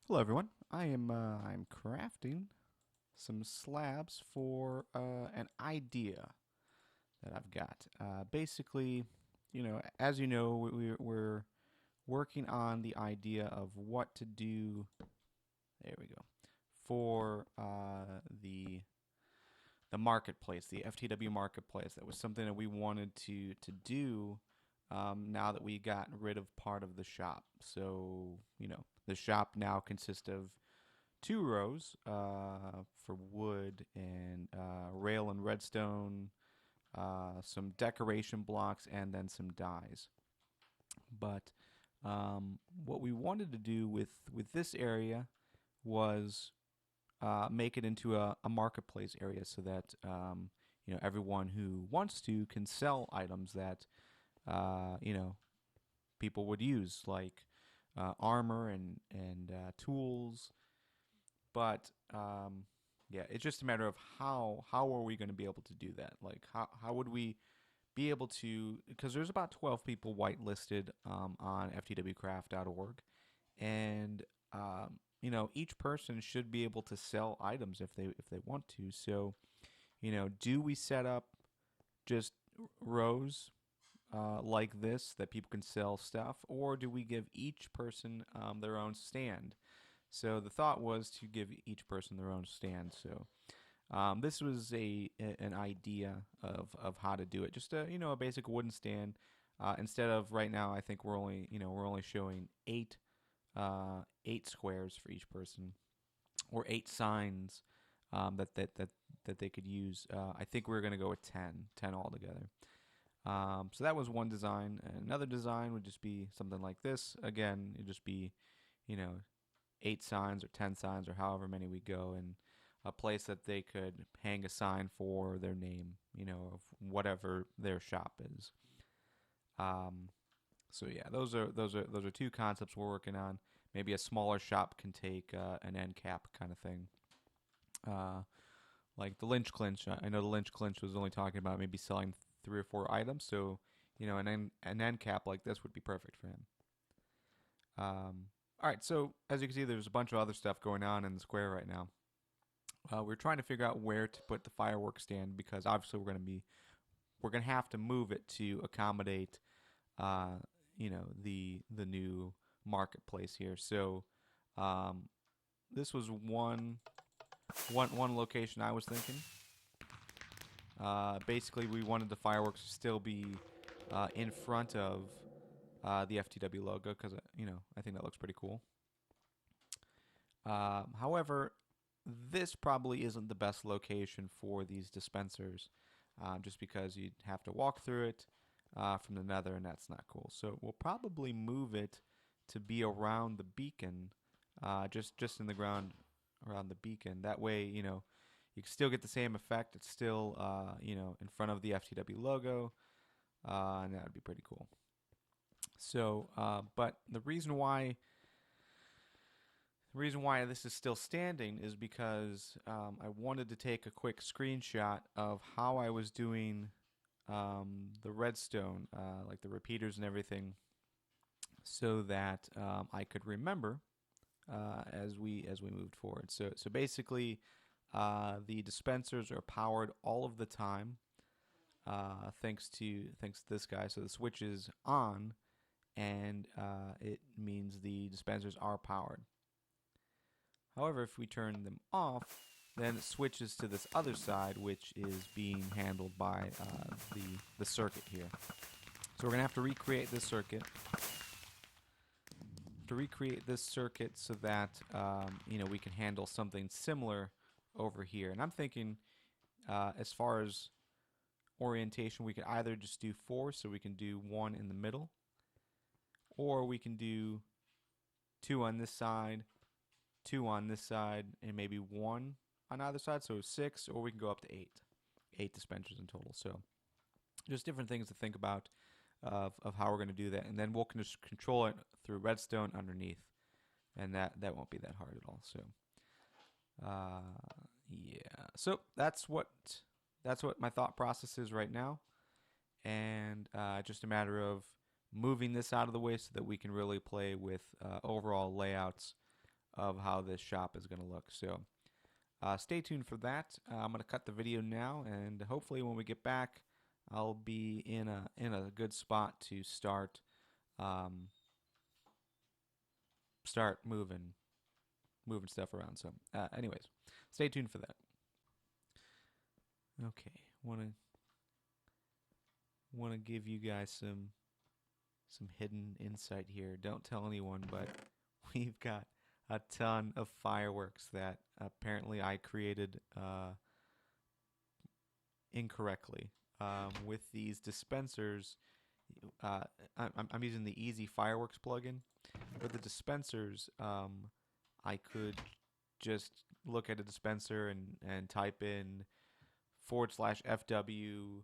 Hello, everyone. I'm crafting some slabs for an idea that I've got. Basically, as you know, we're working on the idea of what to do. There we go for the marketplace, the FTW marketplace. That was something that we wanted to do. Now that we got rid of part of the shop, so the shop now consists of two rows for wood and rail and redstone, some decoration blocks, and then some dyes. But what we wanted to do with this area was make it into a marketplace area so that everyone who wants to can sell items that people would use, like armor and tools. But yeah, it's just a matter of how are we going to be able to do that? Like how would we be able to? Because there's about 12 people whitelisted on ftwcraft.org, and each person should be able to sell items if they want to. So do we set up just rows like this that people can sell stuff, or do we give each person their own stand? So the thought was to give each person their own stand. So this was an idea of how to do it. Just a basic wooden stand. Instead of right now, I think we're only showing eight squares for each person, or eight signs that they could use. I think we're going to go with 10 altogether. So that was one design. Another design would just be something like this. Again, it'd just be, you know, 8 signs or 10 signs or however many we go, and a place that they could hang a sign for their name, of whatever their shop is. Um, so yeah, those are two concepts we're working on. Maybe a smaller shop can take an end cap kind of thing. Uh, like the Lynch Clinch. I know the Lynch Clinch was only talking about maybe selling 3 or 4 items, so an end cap like this would be perfect for him. All right, so as you can see, there's a bunch of other stuff going on in the square right now. We're trying to figure out where to put the fireworks stand because obviously we're gonna have to move it to accommodate the new marketplace here. So this was one location I was thinking. Basically, we wanted the fireworks to still be in front of the FTW logo because I think that looks pretty cool. However, this probably isn't the best location for these dispensers, just because you'd have to walk through it from the Nether, and that's not cool. So we'll probably move it to be around the beacon, just in the ground around the beacon. That way, you can still get the same effect. It's still in front of the FTW logo, and that would be pretty cool. So, but the reason why this is still standing is because I wanted to take a quick screenshot of how I was doing the redstone, like the repeaters and everything, so that I could remember as we moved forward. So basically, the dispensers are powered all of the time, thanks to this guy. So the switch is on, and it means the dispensers are powered. However, if we turn them off, then it switches to this other side, which is being handled by the circuit here. So we're going to have to recreate this circuit. So that we can handle something similar over here. And I'm thinking, as far as orientation, we could either just do 4, so we can do 1 in the middle, or we can do 2 on this side, 2 on this side, and maybe 1 on either side, so 6, or we can go up to 8 dispensers in total. So just different things to think about of how we're going to do that, and then we'll just control it through redstone underneath, and that won't be that hard at all. So yeah, so that's what my thought process is right now, and just a matter of moving this out of the way so that we can really play with overall layouts of how this shop is going to look. So stay tuned for that. I'm going to cut the video now, and hopefully when we get back, I'll be in a good spot to um, start moving stuff around. So, anyways, stay tuned for that. Okay, wanna give you guys some hidden insight here. Don't tell anyone, but we've got a ton of fireworks that apparently I created incorrectly. With these dispensers, uh, I'm using the Easy Fireworks plugin. For the dispensers, I could just look at a dispenser and type in /FW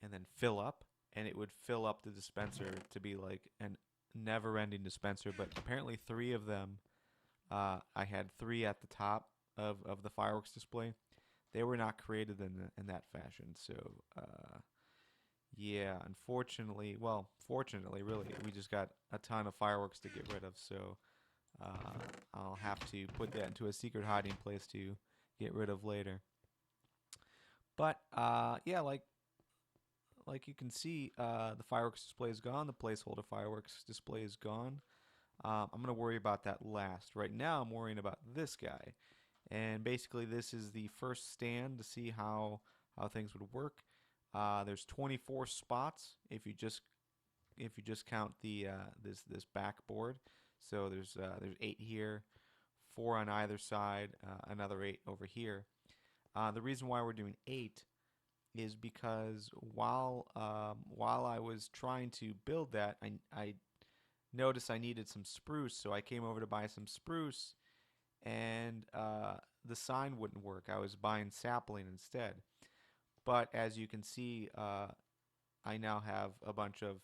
and then fill up, and it would fill up the dispenser to be like an never-ending dispenser. But apparently, three of them, I had three at the top of the fireworks display. They were not created in that fashion. So, yeah, unfortunately, well, fortunately, really, we just got a ton of fireworks to get rid of. So, I'll have to put that into a secret hiding place to get rid of later. But yeah, like you can see, the fireworks display is gone. The placeholder fireworks display is gone. I'm gonna worry about that last. Right now, I'm worrying about this guy, and basically, this is the first stand to see how things would work. There's 24 spots if you just count the this backboard. So there's 8 here, 4 on either side, another 8 over here. The reason why we're doing 8 is because while I was trying to build that, I noticed I needed some spruce, so I came over to buy some spruce, and the sign wouldn't work. I was buying sapling instead. But as you can see, I now have a bunch of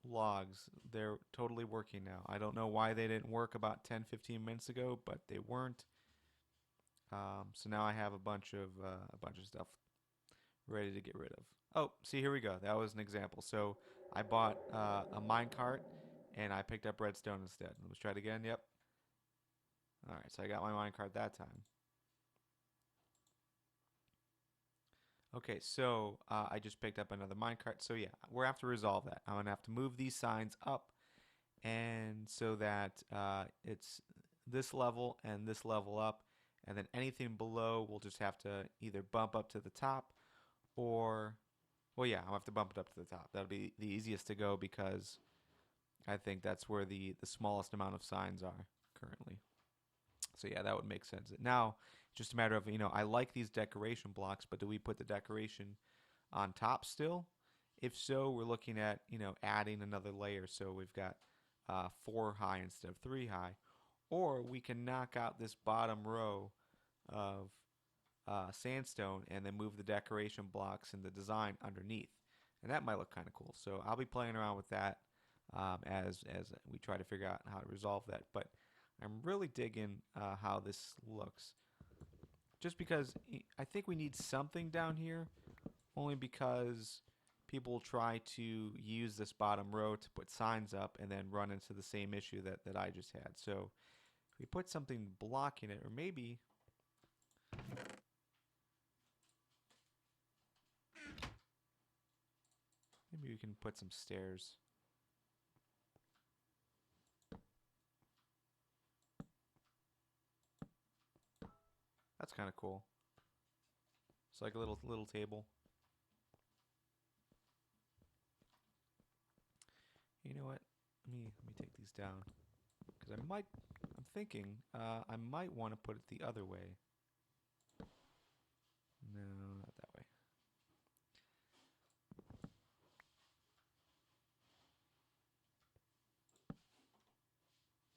logs. They're totally working now. I don't know why they didn't work about 10-15 minutes ago, but they weren't. So now I have a bunch of stuff ready to get rid of. Oh, see, here we go. That was an example. So I bought a minecart and I picked up redstone instead. Let's try it again. Yep. All right, so I got my minecart that time. Okay, so I just picked up another minecart. So yeah, we're gonna have to resolve that. I'm gonna have to move these signs up, and so that it's this level and this level up, and then anything below we'll just have to either bump up to the top, or, well, yeah, I'll have to bump it up to the top. That'll be the easiest to go because I think that's where the smallest amount of signs are currently. So yeah, that would make sense. Now, just a matter of, I like these decoration blocks, but do we put the decoration on top still? If so, we're looking at, adding another layer. So we've got 4 high instead of 3 high. Or we can knock out this bottom row of sandstone and then move the decoration blocks and the design underneath. And that might look kind of cool. So I'll be playing around with that as we try to figure out how to resolve that. But I'm really digging how this looks. Just because I think we need something down here, only because people try to use this bottom row to put signs up and then run into the same issue that I just had. So if we put something blocking it, or maybe we can put some stairs. That's kind of cool. It's like a little table. You know what? Let me take these down because I'm thinking I might want to put it the other way. No, not that way.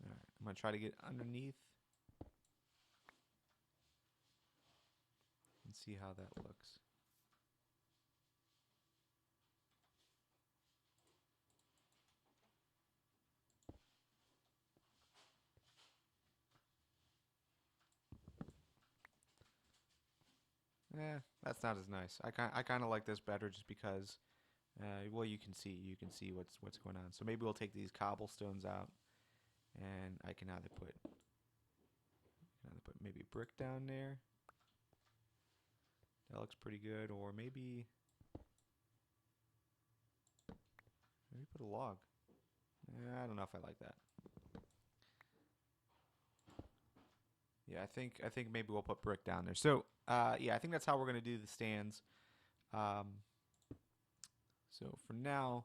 All right, I'm gonna try to get underneath and see how that looks. That's not as nice. I kind of like this better just because, well, you can see what's going on. So maybe we'll take these cobblestones out, and I can either put maybe a brick down there. That looks pretty good. Or maybe put a log. I don't know if I like that. Yeah, I think maybe we'll put brick down there. So yeah, I think that's how we're gonna do the stands. So for now,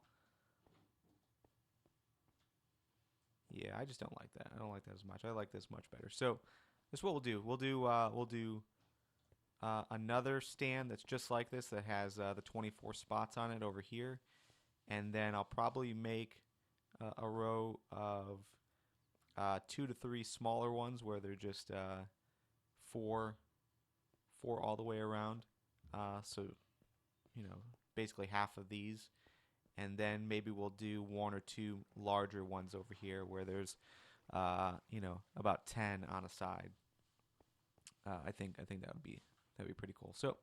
yeah, I just don't like that. I don't like that as much. I like this much better. So this is what we'll do. We'll do another stand that's just like this that has the 24 spots on it over here, and then I'll probably make a row of 2 to 3 smaller ones where they're just four all the way around. So basically half of these, and then maybe we'll do 1 or 2 larger ones over here where there's about 10 on a side. I think that would be pretty cool. So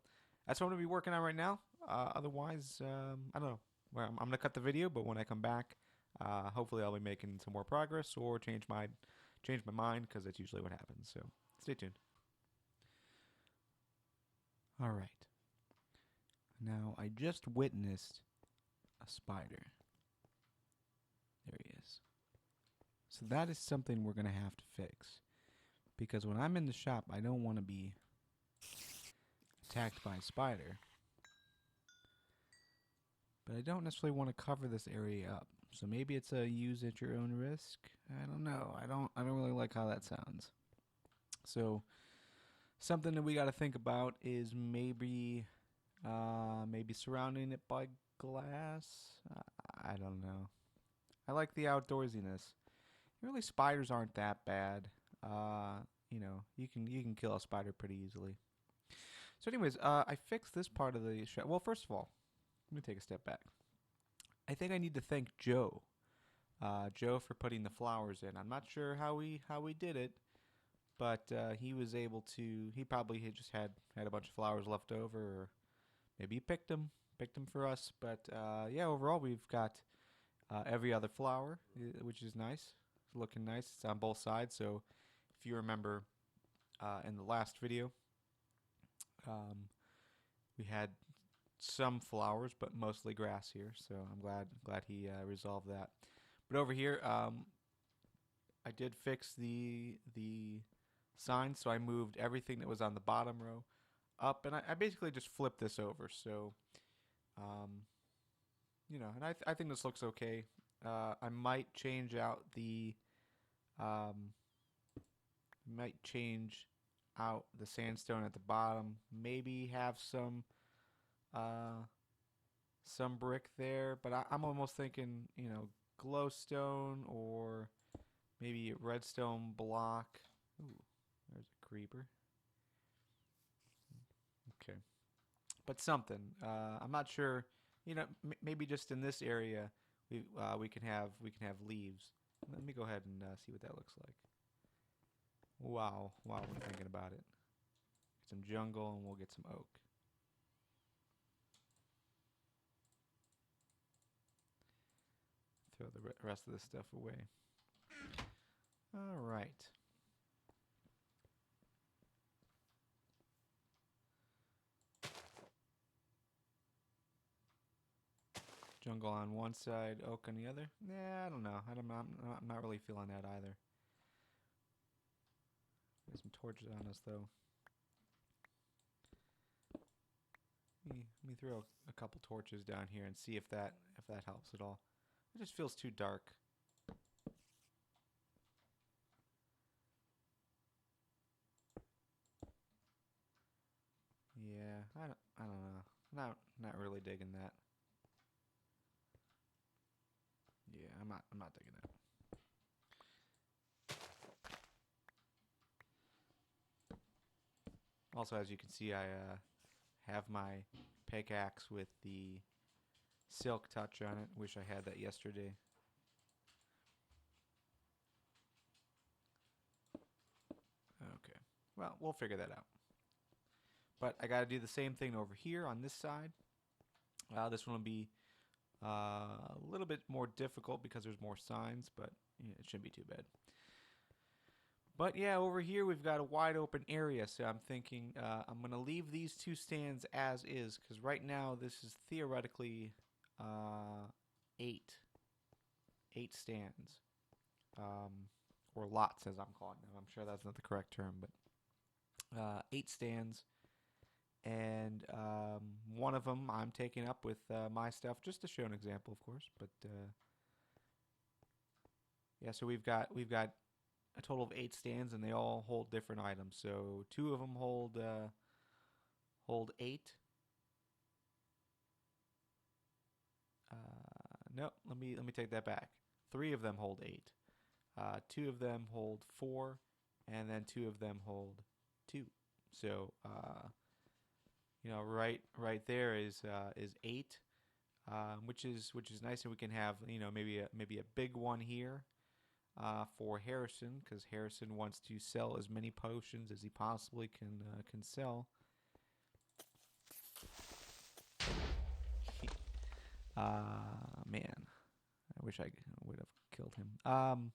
that's what I'm gonna be working on right now. Otherwise, I don't know. Well, I'm gonna cut the video, but when I come back, hopefully I'll be making some more progress or change my mind, because that's usually what happens. So stay tuned. All right. Now I just witnessed a spider. There he is. So that is something we're gonna have to fix, because when I'm in the shop, I don't want to be attacked by a spider, but I don't necessarily want to cover this area up. So maybe it's a use at your own risk. I don't know. I don't really like how that sounds. So something that we got to think about is maybe surrounding it by glass. I don't know. I like the outdoorsiness. Really, spiders aren't that bad. You can kill a spider pretty easily. So anyways, I fixed this part of the shop. Well, first of all, let me take a step back. I think I need to thank Joe. Joe for putting the flowers in. I'm not sure how we did it, but he was able to. He probably just had a bunch of flowers left over, or maybe he picked them for us. But yeah, overall we've got every other flower, which is nice. It's looking nice. It's on both sides. So if you remember in the last video, we had some flowers, but mostly grass here. So I'm glad he resolved that. But over here, I did fix the sign, so I moved everything that was on the bottom row up, and I basically just flipped this over. So, and I think this looks okay. I might change out the sandstone at the bottom. Maybe have some brick there, but I'm almost thinking, glowstone or maybe a redstone block. Ooh, there's a creeper. Okay, but something. I'm not sure. Maybe just in this area, we can have leaves. Let me go ahead and see what that looks like. Wow, I'm thinking about it. Get some jungle, and we'll get some oak. Throw the rest of this stuff away. All right. Jungle on one side, oak on the other. Yeah, I don't know. I'm not really feeling that either. There's some torches on us though. Let me throw a couple torches down here and see if that helps at all. It just feels too dark. Yeah, I don't know. Not really digging that. Yeah, I'm not digging that. Also, as you can see, I have my pickaxe with the silk touch on it. Wish I had that yesterday. Okay. Well, we'll figure that out. But I got to do the same thing over here on this side. This one will be a little bit more difficult because there's more signs, but it shouldn't be too bad. But yeah, over here we've got a wide open area, so I'm thinking I'm going to leave these two stands as is, because right now this is theoretically uh, eight, eight stands, or lots as I'm calling them. I'm sure that's not the correct term, but eight stands, and one of them I'm taking up with my stuff, just to show an example, of course. But yeah, so we've got a total of eight stands, and they all hold different items. So two of them hold eight. No, let me take that back. Three of them hold eight. Two of them hold four, and then two of them hold two. So right there is eight, which is nice, and we can have maybe a big one here for Harrison, because Harrison wants to sell as many potions as he possibly can sell. Man, I wish I would have killed him.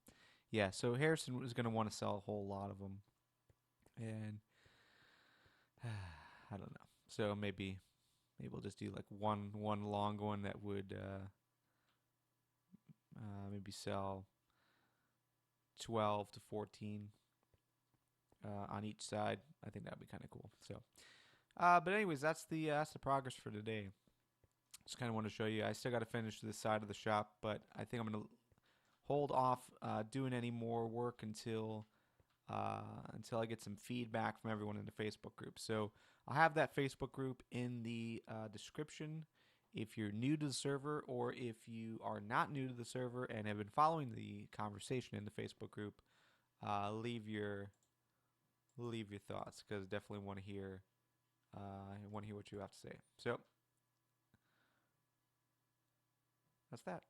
Yeah, so Harrison was going to want to sell a whole lot of them, and I don't know. So maybe we'll just do like one long one that would maybe sell 12 to 14 on each side. I think that would be kind of cool. So, but anyways, that's the progress for today. Just kind of want to show you. I still got to finish this side of the shop, but I think I'm gonna hold off doing any more work until I get some feedback from everyone in the Facebook group. So I'll have that Facebook group in the description. If you're new to the server, or if you are not new to the server and have been following the conversation in the Facebook group, leave your thoughts, because definitely want to hear what you have to say. So that's that.